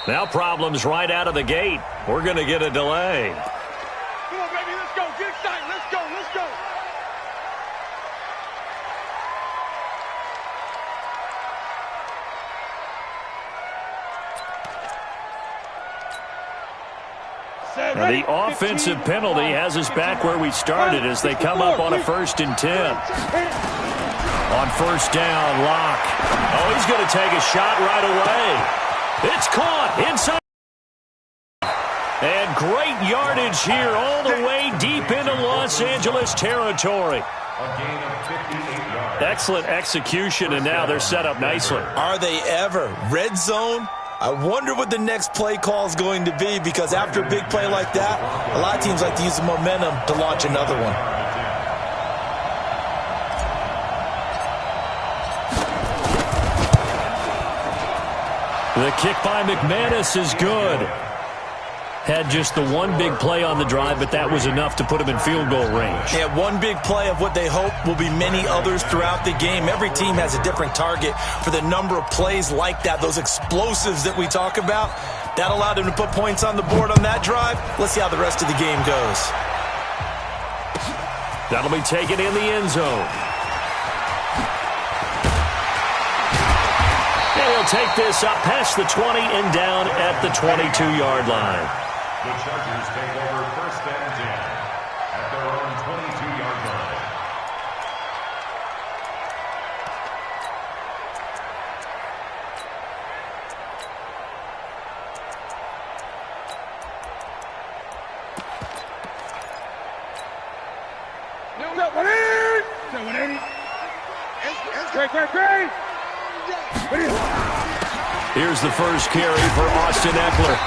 Now problems right out of the gate. We're going to get a delay. Come on, baby, let's go. Get excited. Let's go. Let's go. Now the offensive penalty has us back where we started as they come up on a 1st and 10. On 1st down, Locke. Oh, he's going to take a shot right away. It's caught inside. And great yardage here all the way deep into Los Angeles territory. Excellent execution, and now they're set up nicely. Are they ever? Red zone? I wonder what the next play call is going to be, because after a big play like that, a lot of teams like to use the momentum to launch another one. The kick by McManus is good. Had just the one big play on the drive, but that was enough to put him in field goal range. Yeah, one big play of what they hope will be many others throughout the game. Every team has a different target for the number of plays like that, those explosives that we talk about. That allowed them to put points on the board on that drive. Let's see how the rest of the game goes. That'll be taken in the end zone. And he'll take this up past the 20 and down at the 22-yard line. The Chargers take over 1st and 10 at their own 22-yard line. Here's the first carry for Austin Eckler.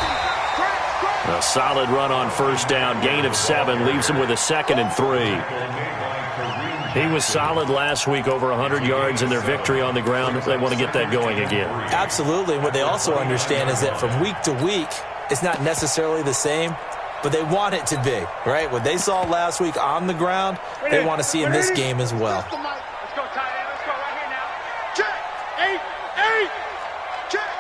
A solid run on 1st down. Gain of 7 leaves him with a 2nd and 3. He was solid last week, over 100 yards in their victory on the ground. They want to get that going again. Absolutely. What they also understand is that from week to week, it's not necessarily the same, but they want it to be, right? What they saw last week on the ground, they want to see in this game as well. Let's go, tight end. Let's go right here now. Check. 8. Check.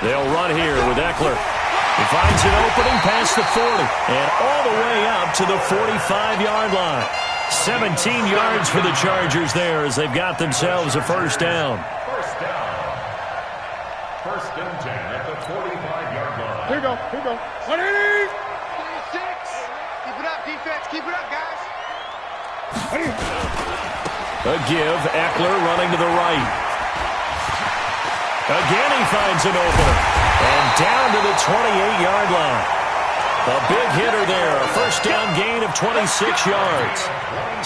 They'll run here with Eckler. He finds an opening past the 40 and all the way up to the 45-yard line. 17 yards for the Chargers there as they've got themselves a 1st down. 1st and 10 at the 45-yard line. Here we go. 180. 6. Keep it up, defense. Keep it up, guys. A give. Eckler running to the right. Again, he finds an opener. And down to the 28-yard line. A big hitter there. A 1st down gain of 26 yards.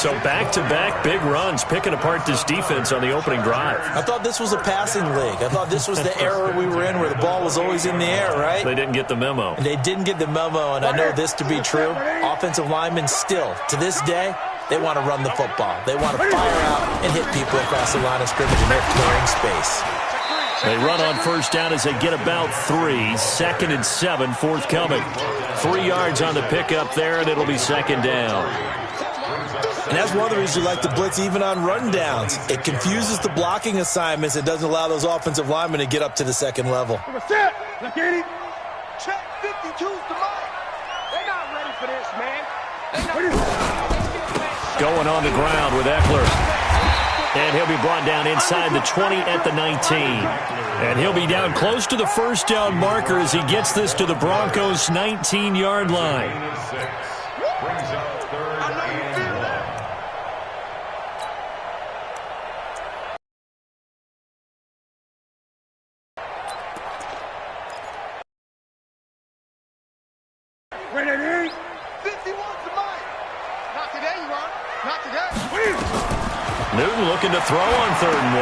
So back-to-back big runs, picking apart this defense on the opening drive. I thought this was a passing league. I thought this was the era we were in where the ball was always in the air, right? They didn't get the memo. They didn't get the memo, and I know this to be true. Offensive linemen still, to this day, they want to run the football. They want to fire out and hit people across the line of scrimmage, and they're clearing space. They run on 1st down as they get about 3. 2nd and 7 forthcoming. 3 yards on the pickup there, and it'll be 2nd down. And that's one of the reasons you like to blitz even on rundowns. It confuses the blocking assignments. It doesn't allow those offensive linemen to get up to the 2nd level. Check 52's the mark. They're not ready for this, man. Going on the ground with Eckler. And he'll be brought down inside the 20 at the 19. And he'll be down close to the 1st down marker as he gets this to the Broncos' 19-yard line. Brings up 3rd and 1. Ready? 51's the mark. Not today, you are. Not today. Newton looking to throw on 3rd and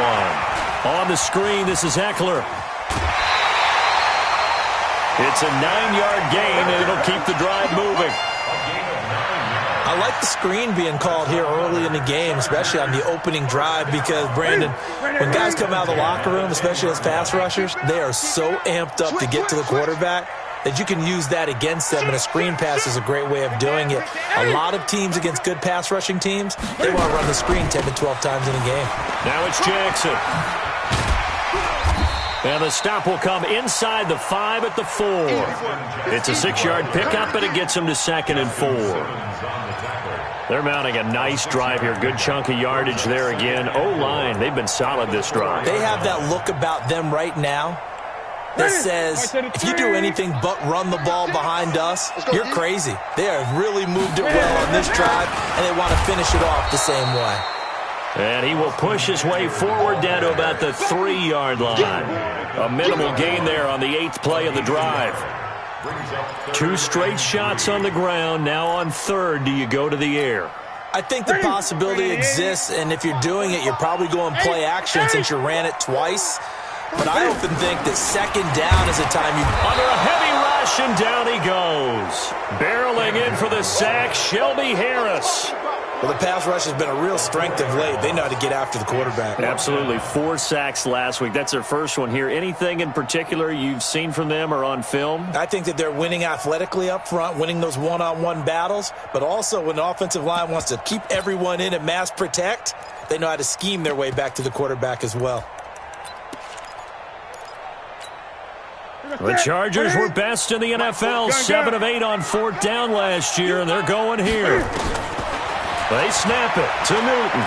1. On the screen, this is Eckler. It's a 9-yard gain, and it'll keep the drive moving. I like the screen being called here early in the game, especially on the opening drive, because, Brandon, when guys come out of the locker room, especially as pass rushers, they are so amped up to get to the quarterback that you can use that against them, and a screen pass is a great way of doing it. A lot of teams against good pass rushing teams, they want to run the screen 10 to 12 times in a game. Now it's Jackson. And the stop will come inside the 5 at the 4. It's a 6-yard pickup, and it gets them to 2nd and 4. They're mounting a nice drive here. Good chunk of yardage there again. O-line, they've been solid this drive. They have that look about them right now that says, if you do anything but run the ball behind us, you're crazy. They have really moved it well on this drive, and they want to finish it off the same way. And he will push his way forward down to about the 3-yard line. A minimal gain there on the 8th play of the drive. 2 straight shots on the ground. Now on 3rd, do you go to the air? I think the possibility exists, and if you're doing it, you're probably going play action since you ran it twice. But I often think that 2nd down is a time you... Under a heavy rush, and down he goes. Barreling in for the sack, Shelby Harris. Well, the pass rush has been a real strength of late. They know how to get after the quarterback. Absolutely. 4 sacks last week. That's their first one here. Anything in particular you've seen from them or on film? I think that they're winning athletically up front, winning those one-on-one battles, but also when the offensive line wants to keep everyone in and mass protect, they know how to scheme their way back to the quarterback as well. The Chargers were best in the NFL, 7 of 8 on 4th down last year, and they're going here. They snap it to Newton.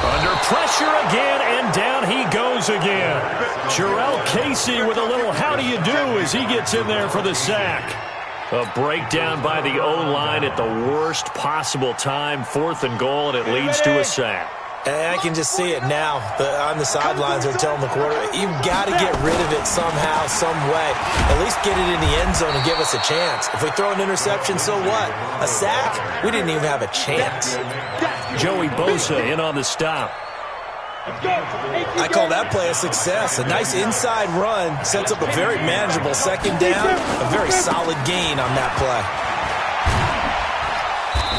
Under pressure again, and down he goes again. Jarrell Casey with a little how do you do as he gets in there for the sack. A breakdown by the O-line at the worst possible time, 4th and goal, and it leads to a sack. And I can just see it now. On the sidelines, they're telling the quarterback, you've got to get rid of it somehow, some way. At least get it in the end zone and give us a chance. If we throw an interception, so what? A sack? We didn't even have a chance. Joey Bosa in on the stop. I call that play a success. A nice inside run sets up a very manageable 2nd down. A very solid gain on that play.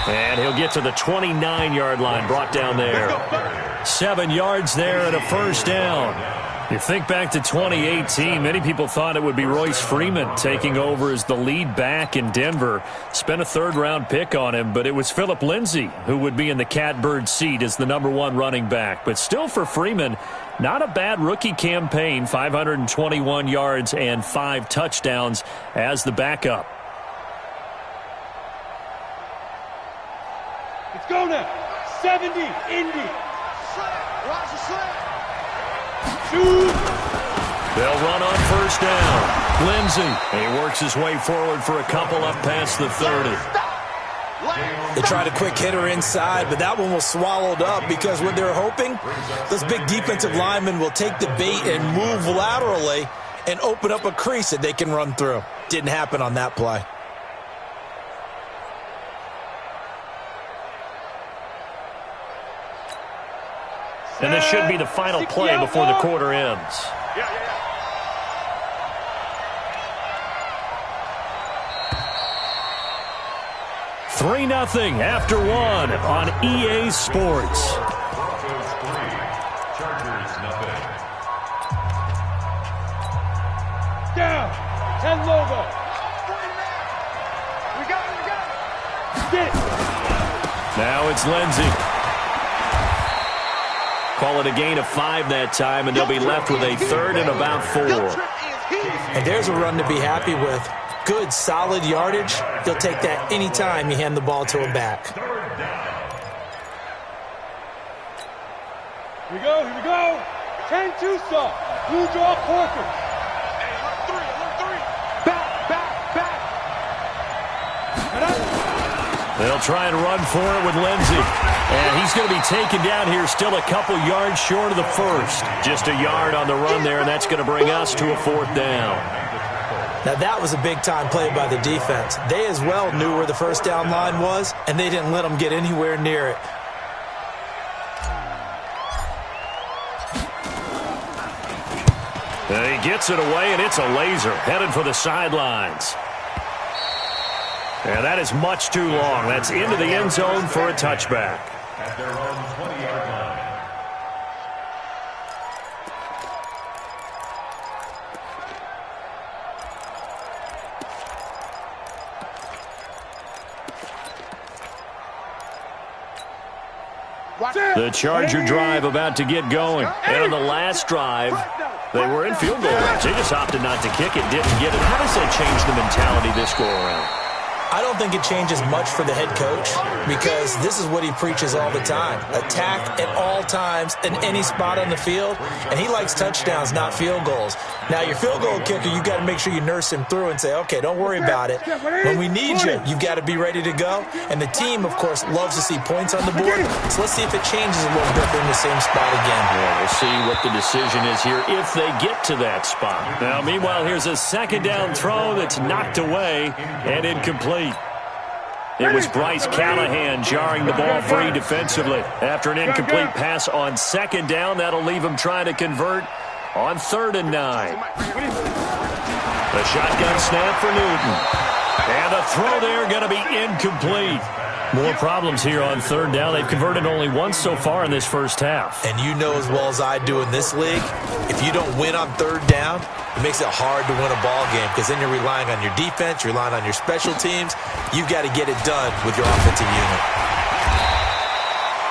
And he'll get to the 29-yard line, brought down there. 7 yards there and a 1st down. You think back to 2018, many people thought it would be Royce Freeman taking over as the lead back in Denver. Spent a 3rd-round pick on him, but it was Phillip Lindsay who would be in the catbird seat as the #1 running back. But still for Freeman, not a bad rookie campaign, 521 yards and 5 touchdowns as the backup. Let's go now. 70, Indy. Watch the slant. Shoot. They'll run on 1st down. Lindsay. And he works his way forward for a couple up past the 30. They tried a quick hitter inside, but that one was swallowed up because what they're hoping, those big defensive linemen will take the bait and move laterally and open up a crease that they can run through. Didn't happen on that play. And this should be the final play before the quarter ends. 3-0 after 1 on EA Sports. Down. 10 logo. We got it. Get it. Now it's Lindsay. Call it a gain of 5 that time, and they'll be left with a 3rd and about 4. And there's a run to be happy with. Good, solid yardage. He'll take that any time you hand the ball to him back. Here we go. 10-2 stop. Blue draw Porker. Back. They'll try and run for it with Lindsay. And he's going to be taken down here, still a couple yards short of the 1st. Just a yard on the run there, and that's going to bring us to a 4th down. Now, that was a big-time play by the defense. They as well knew where the 1st down line was, and they didn't let them get anywhere near it. And he gets it away, and it's a laser headed for the sidelines. And that is much too long. That's into the end zone for a touchback. At their own 20-yard line. The Charger drive about to get going. And on the last drive, They were in field goal range. They just opted not to kick it, didn't get it. How does that change the mentality this go-around? I don't think it changes much for the head coach because this is what he preaches all the time. Attack at all times in any spot on the field, and he likes touchdowns, not field goals. Now, your field goal kicker, you've got to make sure you nurse him through and say, okay, don't worry about it. When we need you, you've got to be ready to go. And the team, of course, loves to see points on the board. So let's see if it changes a little bit in the same spot again. Yeah, we'll see what the decision is here if they get to that spot. Now, meanwhile, here's a second down throw that's knocked away and incomplete. It was Bryce Callahan jarring the ball free defensively. After an incomplete pass on second down, that'll leave him trying to convert on 3rd and 9. The shotgun snap for Newton. And the throw there going to be incomplete. More problems here on 3rd down. They've converted only once so far in this first half. And you know as well as I do in this league, if you don't win on 3rd down, it makes it hard to win a ball game because then you're relying on your defense, you're relying on your special teams. You've got to get it done with your offensive unit.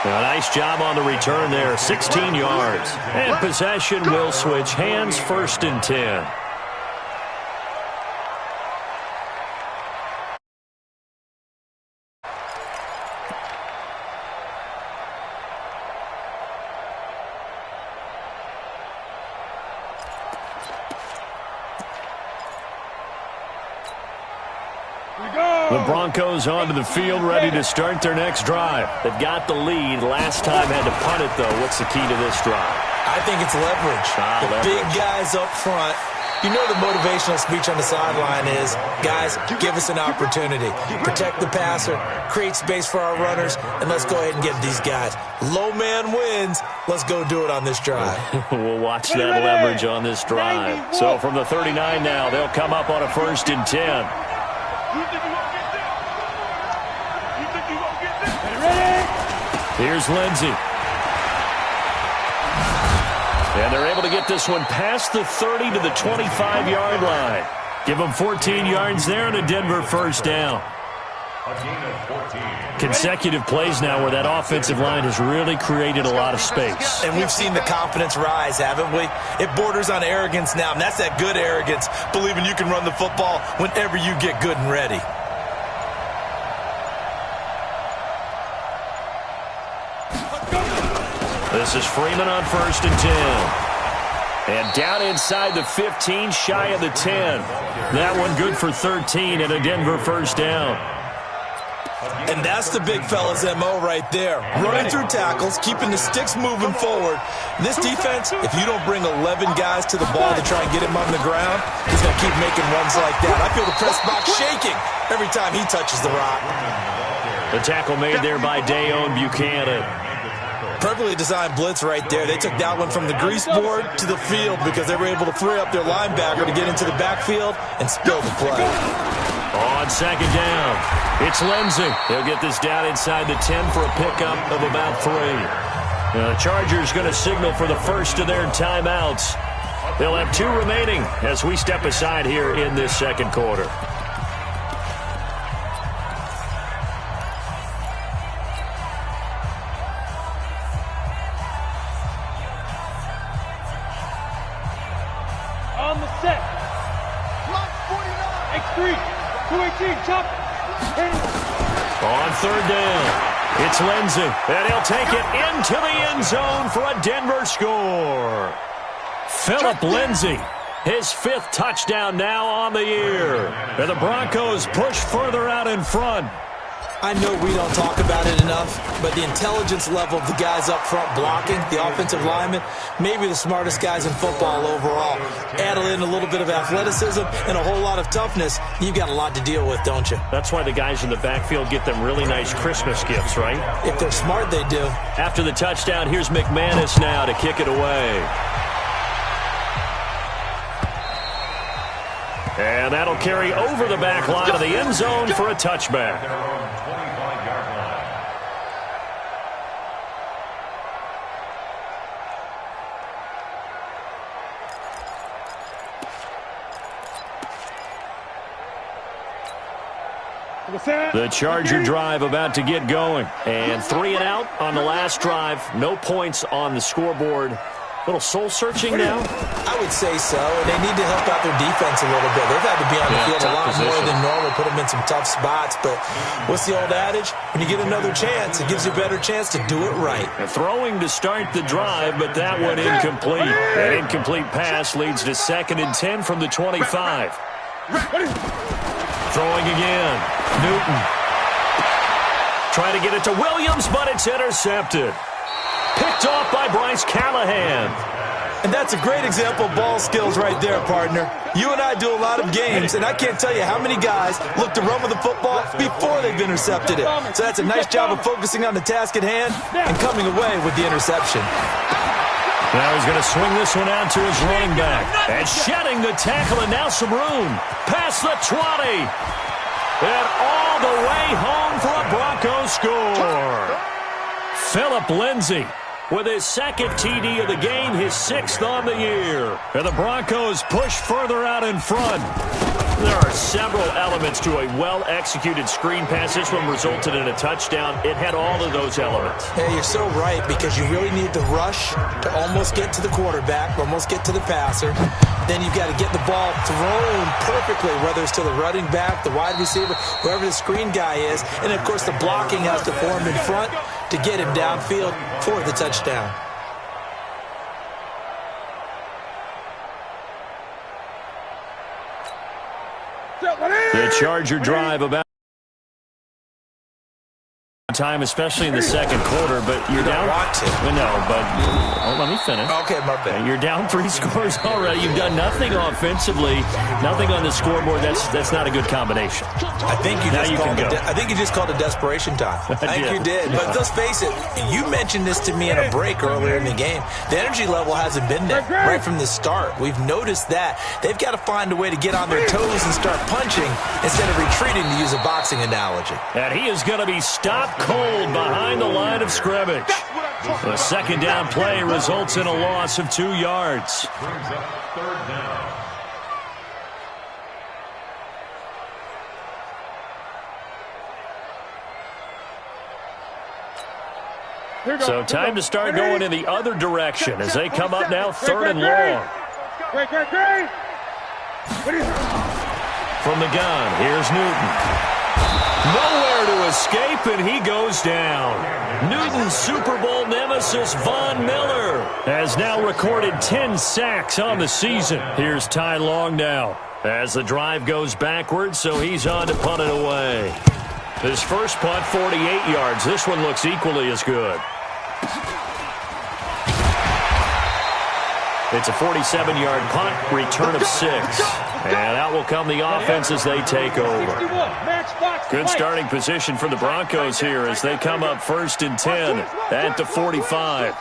A nice job on the return there, 16 yards. And possession will switch hands, 1st and 10. The Broncos onto the field, ready to start their next drive. They've got the lead. Last time had to punt it, though. What's the key to this drive? I think it's leverage. Big guys up front. You know the motivational speech on the sideline is, guys, give us an opportunity. Protect the passer, create space for our runners, and let's go ahead and get these guys. Low man wins. Let's go do it on this drive. We'll watch that leverage on this drive. So from the 39 now, they'll come up on a 1st and 10. Here's Lindsey. And they're able to get this one past the 30 to the 25-yard line. Give them 14 yards there and a Denver 1st down. Consecutive plays now where that offensive line has really created a lot of space. And we've seen the confidence rise, haven't we? It borders on arrogance now, and that's that good arrogance, believing you can run the football whenever you get good and ready. This is Freeman on 1st and 10. And down inside the 15, shy of the 10. That one good for 13 and a Denver 1st down. And that's the big fella's MO right there. Running through tackles, keeping the sticks moving forward. This defense, if you don't bring 11 guys to the ball to try and get him on the ground, he's going to keep making runs like that. I feel the press box shaking every time he touches the rock. The tackle made there by Dayon Buchanan. Perfectly designed blitz right there. They took that one from the grease board to the field because they were able to free up their linebacker to get into the backfield and spill the play. On 2nd down, it's Lindsey. They'll get this down inside the 10 for a pickup of about 3. Now the Chargers going to signal for the first of their timeouts. They'll have 2 remaining as we step aside here in this 2nd quarter. On the set. Block 49. X3. 218. Chop. On 3rd down, it's Lindsey. And he'll take it into the end zone for a Denver score. Phillip Lindsey, his 5th touchdown now on the year. And the Broncos push further out in front. I know we don't talk about it enough, but the intelligence level of the guys up front blocking, the offensive linemen, maybe the smartest guys in football overall. Add in a little bit of athleticism and a whole lot of toughness, you've got a lot to deal with, don't you? That's why the guys in the backfield get them really nice Christmas gifts, right? If they're smart, they do. After the touchdown, here's McManus now to kick it away. And that'll carry over the back line of the end zone for a touchback. The Charger drive about to get going. And 3 and out on the last drive. No points on the scoreboard Little soul-searching now? I would say so, and they need to help out their defense a little bit. They've had to be on the field a lot more than normal, put them in some tough spots. But what's the old adage? When you get another chance, it gives you a better chance to do it right. And throwing to start the drive, but that one incomplete. An incomplete pass leads to 2nd and 10 from the 25. Throwing again. Newton. Trying to get it to Williams, but it's intercepted. Picked off by Bryce Callahan. And that's a great example of ball skills right there, partner. You and I do a lot of games, and I can't tell you how many guys look to run with the football before they've intercepted it. So that's a nice job of focusing on the task at hand and coming away with the interception. Now he's going to swing this one out to his running back. And shedding the tackle, and now some room. Past the 20. And all the way home for a Broncos score. Phillip Lindsay with his 2nd TD of the game, his 6th on the year. And the Broncos push further out in front. There are several elements to a well-executed screen pass. This one resulted in a touchdown. It had all of those elements. Yeah, you're so right, because you really need to rush to almost get to the quarterback, almost get to the passer. Then you've got to get the ball thrown perfectly, whether it's to the running back, the wide receiver, whoever the screen guy is. And, of course, the blocking has to form in front to get him downfield for the touchdown. The Charger drive about time, especially in the 2nd quarter, but you're down. Want to. No, but let me finish. Okay, my bad. You're down 3 scores already. You've done nothing offensively, nothing on the scoreboard. That's not a good combination. I think you just called it desperation time. I think you did. But let's face it, you mentioned this to me in a break earlier in the game. The energy level hasn't been there right from the start. We've noticed that. They've got to find a way to get on their toes and start punching instead of retreating, to use a boxing analogy. And he is going to be stopped cold behind the line of scrimmage. The 2nd down play results in a loss of 2 yards. Brings up 3rd down. So time to start going in the other direction as they come up now 3rd and long. From the gun, here's Newton. Nowhere to escape, and he goes down. Newton's Super Bowl nemesis, Von Miller, has now recorded 10 sacks on the season. Here's Ty Long now as the drive goes backwards, so he's on to punt it away. His first punt, 48 yards. This one looks equally as good. It's a 47-yard punt, return of 6. And out will come the offense as they take over. Good starting position for the Broncos here as they come up 1st and 10 at the 45.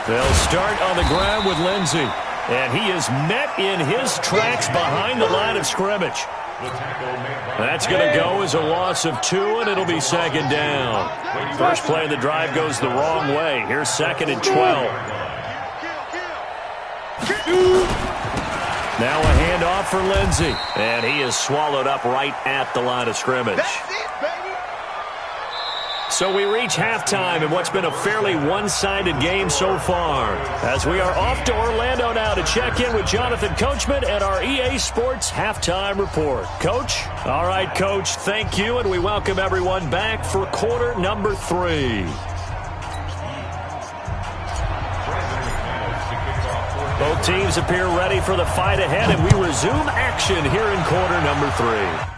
They'll start on the ground with Lindsay. And he is met in his tracks behind the line of scrimmage. That's going to go as a loss of 2, and it'll be 2nd down. First play of the drive goes the wrong way. Here's 2nd and 12. Now a handoff for Lindsay. And he is swallowed up right at the line of scrimmage. So we reach halftime in what's been a fairly one-sided game so far. As we are off to Orlando now to check in with Jonathan Coachman at our EA Sports Halftime Report. Coach? All right, Coach, thank you, and we welcome everyone back for quarter number 3. Both teams appear ready for the fight ahead, and we resume action here in quarter number 3.